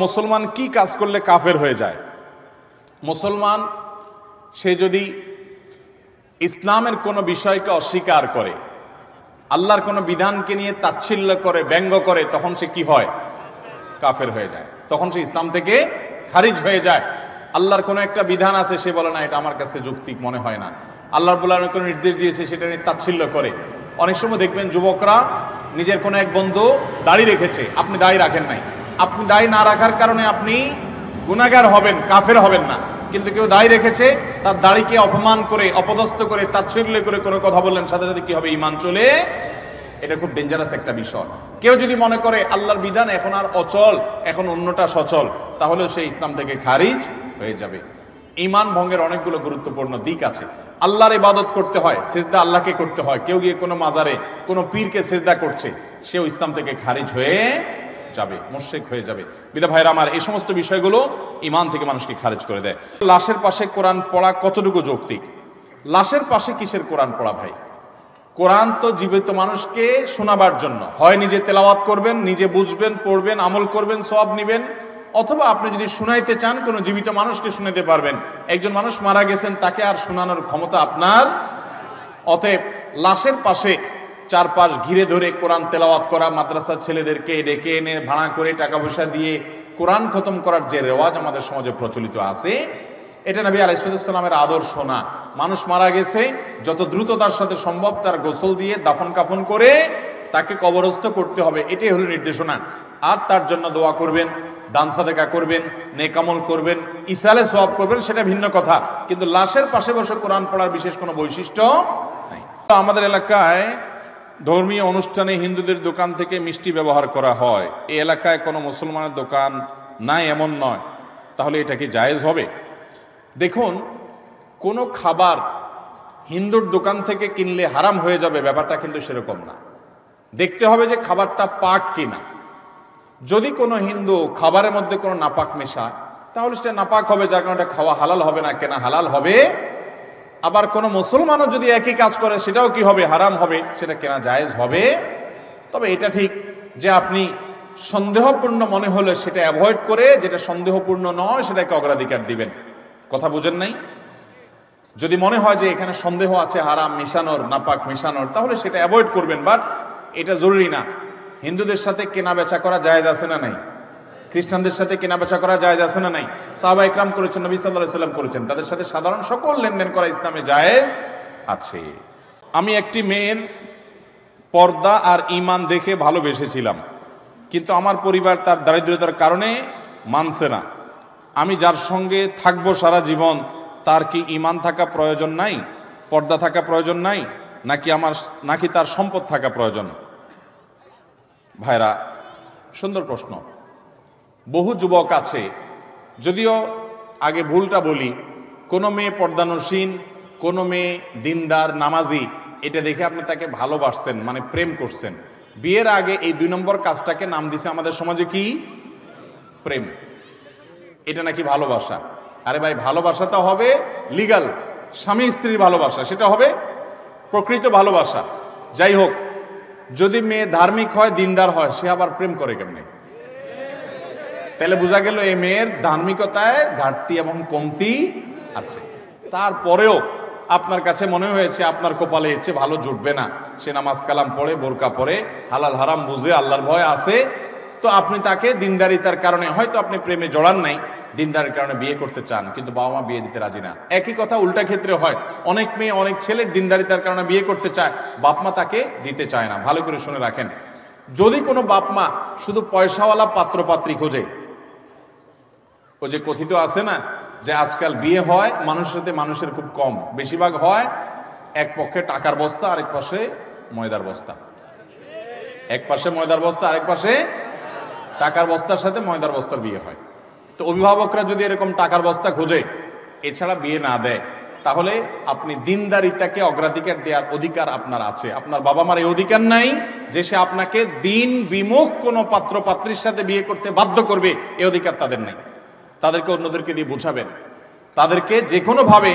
মুসলমান কি কাজ করলে কাফের হয়ে যায়? মুসলমান সে যদি ইসলামের কোনো বিষয়কে অস্বীকার করে, আল্লাহর কোনো বিধানকে নিয়ে তাচ্ছিল্য করে, ব্যঙ্গ করে, তখন সে কি হয়? কাফের হয়ে যায়। তখন সে ইসলাম থেকে খারিজ হয়ে যায়। আল্লাহর কোনো একটা বিধান আছে, সে বলে না এটা আমার কাছে যৌক্তিক মনে হয় না। আল্লাহর রাব্বুল আলামিন কোনো নির্দেশ দিয়েছে, সেটা নিয়ে তাচ্ছিল্য করে। অনেক সময় দেখবেন যুবকরা নিজের কোনো এক বন্ধু দাড়ি রেখেছে, আপনি দাড়ি রাখেন নাই। আপনি দাড়ি না রাখার কারণে আপনি গুনাহগার হবেন, কাফের হবেন না। কিন্তু কেউ দাড়ি রেখেছে, তার দাড়িকে অপমান করে, অপদস্থ করে, তাচ্ছিল্য করে কোনো কথা বললেন, সাথে সাথে কি হবে? ঈমান চলে। এটা খুব ডেঞ্জারাস একটা বিষয়। কেউ যদি মনে করে আল্লাহর বিধান এখন আর অচল, এখন অন্যটা সচল, তাহলেও সে ইসলাম থেকে খারিজ হয়ে যাবে। ঈমান ভঙ্গের অনেকগুলো গুরুত্বপূর্ণ দিক আছে। আল্লাহর ইবাদত করতে হয়, সিজদা আল্লাহকে করতে হয়। কেউ গিয়ে কোনো মাজারে, কোনো পীরকে সিজদা করছে, সেও ইসলাম থেকে খারিজ হয়ে যাবে, মুশরিক হয়ে যাবে। বিদা ভাইরা আমার, এই সমস্ত বিষয়গুলো ঈমান থেকে মানুষকে খারিজ করে দেয়। লাশের পাশে কোরআন পড়া কতটুকু যৌক্তিক? লাশের পাশে কিসের কোরআন পড়া ভাই? কোরআন তো জীবিত মানুষকে শোনাবার জন্য। হয় নিজে তেলাওয়াত করবেন, নিজে বুঝবেন, পড়বেন, আমল করবেন, সওয়াব নেবেন, অথবা আপনি যদি শুনাইতে চান কোনো জীবিত মানুষকে শুনাইতে পারবেন। একজন মানুষ মারা গেছেন, তাকে আর শোনানোর ক্ষমতা আপনার। অতএব লাশের পাশে চারপাশ ঘিরে ধরে কোরআন তেলাওয়াত করা, মাদ্রাসার ছেলেদেরকে ডেকে এনে ভাড়া করে টাকা পয়সা দিয়ে কোরআন খতম করার যে রেওয়াজ আমাদের সমাজে প্রচলিত আছে, এটা নবী আলাইহিস সালামের আদর্শ না। মানুষ মারা গেছে, যত দ্রুততার সাথে সম্ভব তার গোসল দিয়ে দাফন কাফন করে তাকে কবরস্থ করতে হবে, এটাই হলো নির্দেশনা। আর তার জন্য দোয়া করবেন, দান সাদেকা করবেন, নেক আমল করবেন, ইসালে সওয়াব করবেন, সেটা ভিন্ন কথা। কিন্তু লাশের পাশে বসে কোরআন পড়ার বিশেষ কোনো বৈশিষ্ট্য নাই। আমাদের এলাকায় ধর্মীয় অনুষ্ঠানে হিন্দুদের দোকান থেকে মিষ্টি ব্যবহার করা হয়। এই এলাকায় কোনো মুসলমানের দোকান নাই এমন নয়, তাহলে এটা কি জায়েজ হবে? দেখুন, কোনো খাবার হিন্দুর দোকান থেকে কিনলে হারাম হয়ে যাবে, ব্যাপারটা কিন্তু সেরকম না। দেখতে হবে যে খাবারটা পাক কিনা। যদি কোনো হিন্দু খাবারের মধ্যে কোনো নাপাক মেশায়, তাহলে সেটা নাপাক হবে, যার কারণে খাওয়া হালাল হবে না, কেনা হালাল হবে। আবার কোনো মুসলমানও যদি একই কাজ করে, সেটাও কি হবে? হারাম হবে, সেটা কেনা জায়েজ হবে। তবে এটা ঠিক যে আপনি সন্দেহপূর্ণ মনে হলে সেটা অ্যাভয়েড করে, যেটা সন্দেহপূর্ণ নয় সেটাকে অগ্রাধিকার দিবেন। কথা বুঝেন নাই? যদি মনে হয় যে এখানে সন্দেহ আছে হারাম মেশানোর, নাপাক মেশানোর, তাহলে সেটা অ্যাভয়েড করবেন। বাট এটা জরুরি না। হিন্দুদের সাথে কেনা বেচা করা জায়েজ আছে না নাই? খ্রিস্টানদের সাথে কেনা বেচা করা জায়েজ আছে না নাই? সাহাবা ইকরাম করেছেন, নবী সাল্লাল্লাহু আলাইহি ওয়াসাল্লাম করেছেন। তাদের সাথে সাধারণ সকল লেনদেন করা ইসলামে জায়েজ আছে। আমি একটি মেয়ের পর্দা আর ঈমান দেখে ভালোবেসেছিলাম, কিন্তু আমার পরিবার তার দারিদ্রতার কারণে মানছে না। আমি যার সঙ্গে থাকবো সারা জীবন, তার কি ঈমান থাকা প্রয়োজন নাই, পর্দা থাকা প্রয়োজন নাই, নাকি তার সম্পদ থাকা প্রয়োজন? ভাইরা, সুন্দর প্রশ্ন। বহু যুবক আছে, যদিও আগে ভুলটা বলি, কোনো মেয়ে পর্দানসীন, কোনো মেয়ে দিনদার নামাজি, এটা দেখে আপনি তাকে ভালোবাসছেন, মানে প্রেম করছেন। বিয়ের আগে এই 2 নম্বর কাজটাকে নাম দিছে আমাদের সমাজে কি? প্রেম। এটা নাকি ভালোবাসা। আরে ভাই, ভালোবাসাটা হবে লিগাল, স্বামী স্ত্রীর ভালোবাসা, সেটা হবে প্রকৃত ভালোবাসা। যাই হোক, যদি মেয়ে ধার্মিক হয়, দিনদার হয়, সে আবার প্রেম করে কেমনে? তাহলে বোঝা গেল এই মেয়ের ধার্মিকতায় ঘাটতি এবং কমতি আছে। তারপরেও আপনার কাছে মনে হয়েছে আপনার কপালে এর চেয়ে ভালো জুটবে না, সে নামাজ কালাম পড়ে, বোরকা পরে, হালাল হারাম বুঝে, আল্লাহর ভয় আছে, তো আপনি তাকে দিনদারিতার কারণে, হয়তো আপনি প্রেমে জড়ান নাই, দিনদারের কারণে বিয়ে করতে চান, কিন্তু বাবা মা বিয়ে দিতে রাজি না। একই কথা উল্টা ক্ষেত্রে হয়। অনেক মেয়ে, অনেক ছেলের দিনদারিতার কারণে বিয়ে করতে চায়, বাপ মা তাকে দিতে চায় না। ভালো করে শুনে রাখেন, যদি কোনো বাপ মা শুধু পয়সাওয়ালা পাত্রপাত্রী খোঁজে, ও যে কথিত আছে না যে আজকাল বিয়ে হয় মানুষের সাথে মানুষের খুব কম, বেশিরভাগ হয় এক পক্ষে টাকার বস্তা, আরেক পাশে ময়দার বস্তা। এক পাশে ময়দার বস্তা, আরেক পাশে টাকার বস্তার সাথে ময়দার বস্তার বিয়ে হয়। তো অভিভাবকরা যদি এরকম টাকার বস্তা খোঁজে, এছাড়া বিয়ে না দেয়, তাহলে আপনি দিনদারিতাকে অগ্রাধিকার দেওয়ার অধিকার আপনার আছে। আপনার বাবা মার এই অধিকার নাই যে সে আপনাকে দিন বিমুখ কোনো পাত্র পাত্রীর সাথে বিয়ে করতে বাধ্য করবে, এই অধিকার তাদের নাই। তাদেরকে অন্যদেরকে দিয়ে বোঝাবেন, তাদেরকে যে কোনোভাবে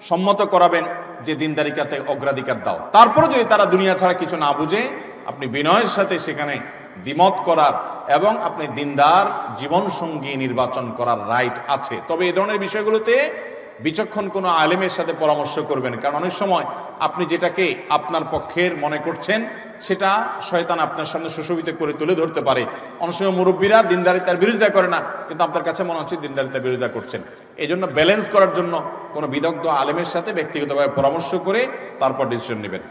সম্মত করাবেন যে দিনদারিতাতে অগ্রাধিকার দাও। তারপরে যদি তারা দুনিয়া ছাড়া কিছু না বুঝে, আপনি বিনয়ের সাথে সেখানে দ্বিমত করার এবং আপনি দিনদার জীবনসঙ্গী নির্বাচন করার রাইট আছে। তবে এই ধরনের বিষয়গুলোতে বিচক্ষণ কোনো আলেমের সাথে পরামর্শ করবেন, কারণ অনেক সময় আপনি যেটাকে আপনার পক্ষের মনে করছেন সেটা শয়তান আপনার সামনে সুশোভিত করে তুলে ধরতে পারে। অনেক সময় মুরব্বীরা দিনদারিতার বিরোধিতা করে না, কিন্তু আপনার কাছে মনে হচ্ছে দিনদারিতার বিরোধিতা করছেন। এই জন্য ব্যালেন্স করার জন্য কোনো বিদগ্ধ আলেমের সাথে ব্যক্তিগতভাবে পরামর্শ করে তারপর ডিসিশন নেবেন।